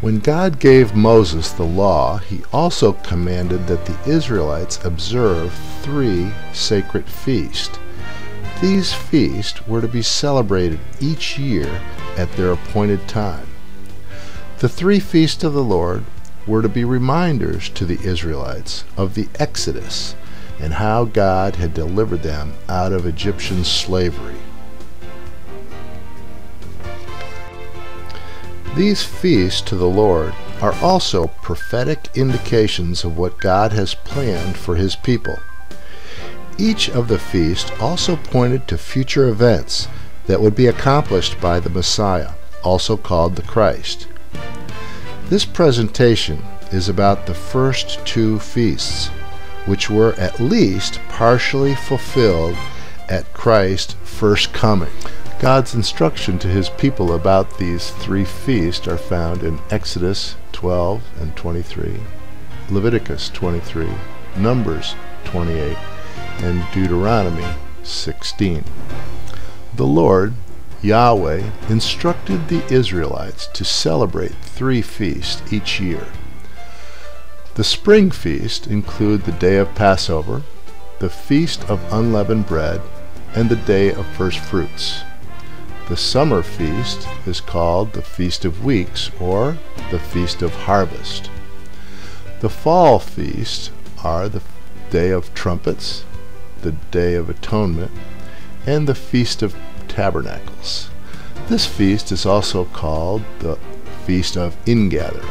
When God gave Moses the law, he also commanded that the Israelites observe 3 sacred feasts. These feasts were to be celebrated each year at their appointed time. The 3 feasts of the Lord were to be reminders to the Israelites of the Exodus and how God had delivered them out of Egyptian slavery. These feasts to the Lord are also prophetic indications of what God has planned for his people. Each of the feasts also pointed to future events that would be accomplished by the Messiah, also called the Christ. This presentation is about the first 2 feasts, which were at least partially fulfilled at Christ's first coming. God's instruction to his people about these 3 feasts are found in Exodus 12 and 23, Leviticus 23, Numbers 28, and Deuteronomy 16. The Lord, Yahweh, instructed the Israelites to celebrate 3 feasts each year. The spring feast include the day of Passover, the feast of unleavened bread, and the day of first fruits. The summer feast is called the Feast of Weeks, or the Feast of Harvest. The fall feasts are the Day of Trumpets, the Day of Atonement, and the Feast of Tabernacles. This feast is also called the Feast of Ingathering.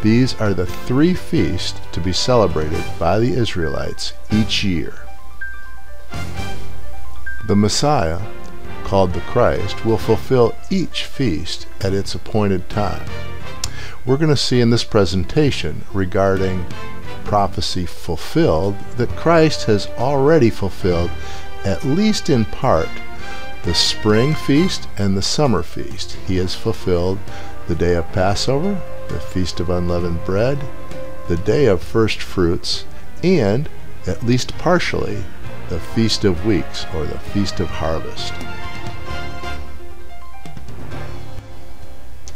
These are the 3 feasts to be celebrated by the Israelites each year. The Messiah, called the Christ, will fulfill each feast at its appointed time. We're going to see in this presentation regarding prophecy fulfilled that Christ has already fulfilled, at least in part, the spring feast and the summer feast. He has fulfilled the day of Passover, the Feast of Unleavened Bread, the day of first fruits, and, at least partially, the Feast of Weeks, or the Feast of Harvest.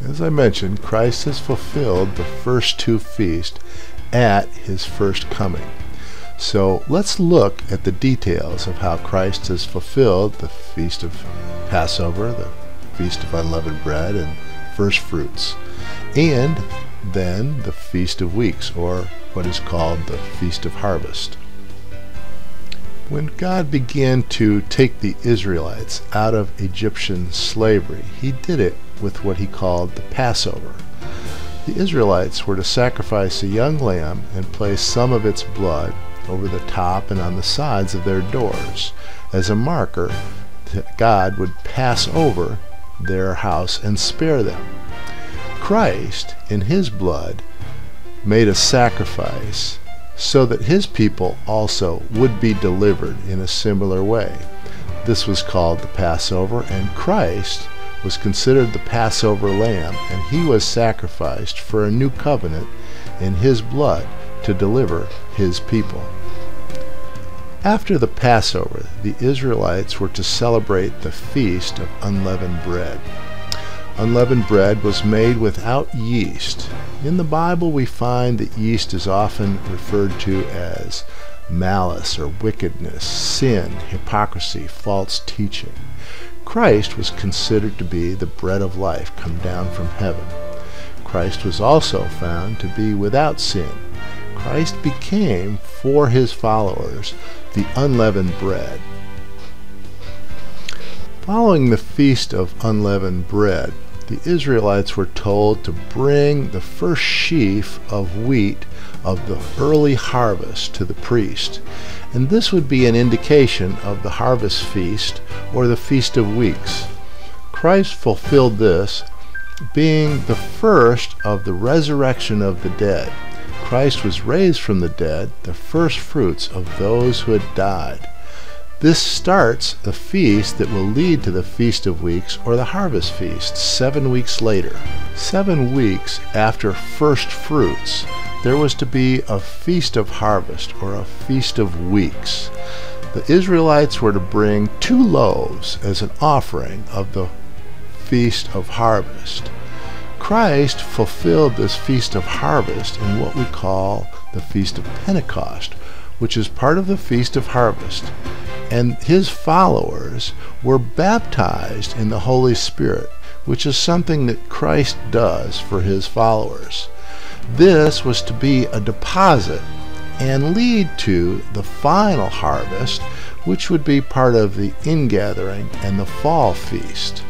As I mentioned, Christ has fulfilled the first 2 feasts at his first coming. So let's look at the details of how Christ has fulfilled the Feast of Passover, the Feast of Unleavened Bread, and first fruits, and then the Feast of Weeks, or what is called the Feast of Harvest. When God began to take the Israelites out of Egyptian slavery, he did it with what he called the Passover. The Israelites were to sacrifice a young lamb and place some of its blood over the top and on the sides of their doors as a marker that God would pass over their house and spare them. Christ, in his blood, made a sacrifice so that his people also would be delivered in a similar way. This was called the Passover, and Christ was considered the Passover lamb, and he was sacrificed for a new covenant in his blood to deliver his people. After the Passover, the Israelites were to celebrate the Feast of Unleavened Bread. Unleavened bread was made without yeast. In the Bible we find that yeast is often referred to as malice or wickedness, sin, hypocrisy, false teaching. Christ was considered to be the bread of life come down from heaven. Christ was also found to be without sin. Christ became, for his followers, the unleavened bread. Following the Feast of Unleavened Bread, the Israelites were told to bring the first sheaf of wheat of the early harvest to the priest, and this would be an indication of the harvest feast or the Feast of Weeks. Christ fulfilled this, being the first of the resurrection of the dead. Christ was raised from the dead, the first fruits of those who had died. This starts the feast that will lead to the Feast of Weeks, or the Harvest Feast, 7 weeks later. 7 weeks after first fruits, there was to be a Feast of Harvest, or a Feast of Weeks. The Israelites were to bring 2 loaves as an offering of the Feast of Harvest. Christ fulfilled this Feast of Harvest in what we call the Feast of Pentecost, which is part of the Feast of Harvest. And his followers were baptized in the Holy Spirit, which is something that Christ does for his followers. This was to be a deposit and lead to the final harvest, which would be part of the Ingathering and the Fall Feast.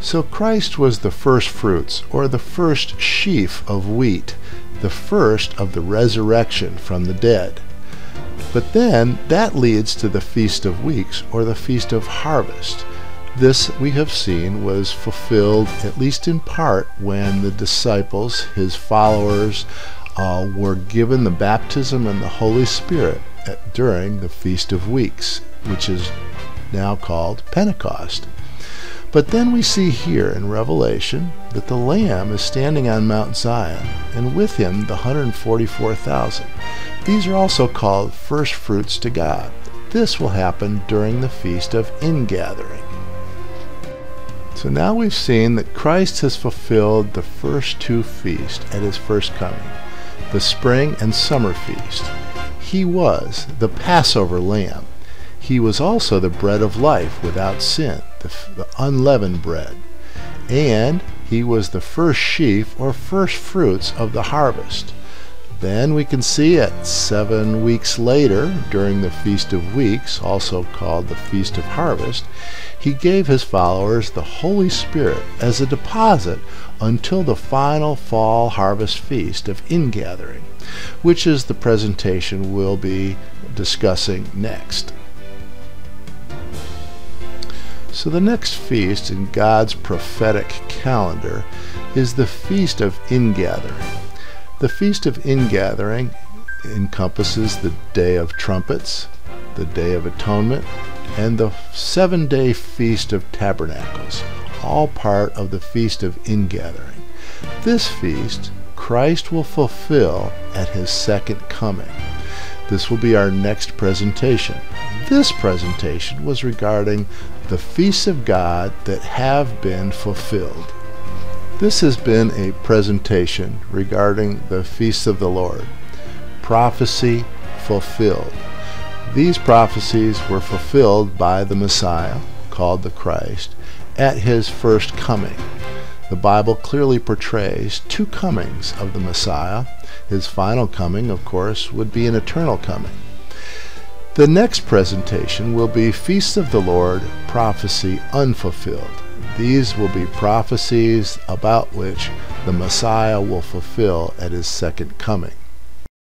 So Christ was the first fruits, or the first sheaf of wheat, the first of the resurrection from the dead. But then that leads to the Feast of Weeks, or the Feast of Harvest. This, we have seen, was fulfilled, at least in part, when the disciples, his followers, were given the baptism and the Holy Spirit during the Feast of Weeks, which is now called Pentecost. But then we see here in Revelation that the Lamb is standing on Mount Zion, and with him the 144,000. These are also called first fruits to God. This will happen during the Feast of Ingathering. So now we've seen that Christ has fulfilled the first two feasts at his first coming, the spring and summer feast. He was the Passover lamb. He was also the bread of life without sin, the unleavened bread. And he was the first sheaf, or first fruits of the harvest. Then we can see it 7 weeks later, during the Feast of Weeks, also called the Feast of Harvest, he gave his followers the Holy Spirit as a deposit until the final fall harvest feast of Ingathering, which is the presentation we'll be discussing next. So the next feast in God's prophetic calendar is the Feast of Ingathering. The Feast of Ingathering encompasses the Day of Trumpets, the Day of Atonement, and the 7-day Feast of Tabernacles, all part of the Feast of Ingathering. This feast Christ will fulfill at his second coming. This will be our next presentation. This presentation was regarding the feasts of God that have been fulfilled. This has been a presentation regarding the feasts of the Lord. Prophecy fulfilled. These prophecies were fulfilled by the Messiah, called the Christ, at his first coming. The Bible clearly portrays two comings of the Messiah. His final coming, of course, would be an eternal coming. The next presentation will be Feasts of the Lord, Prophecy Unfulfilled. These will be prophecies about which the Messiah will fulfill at his second coming.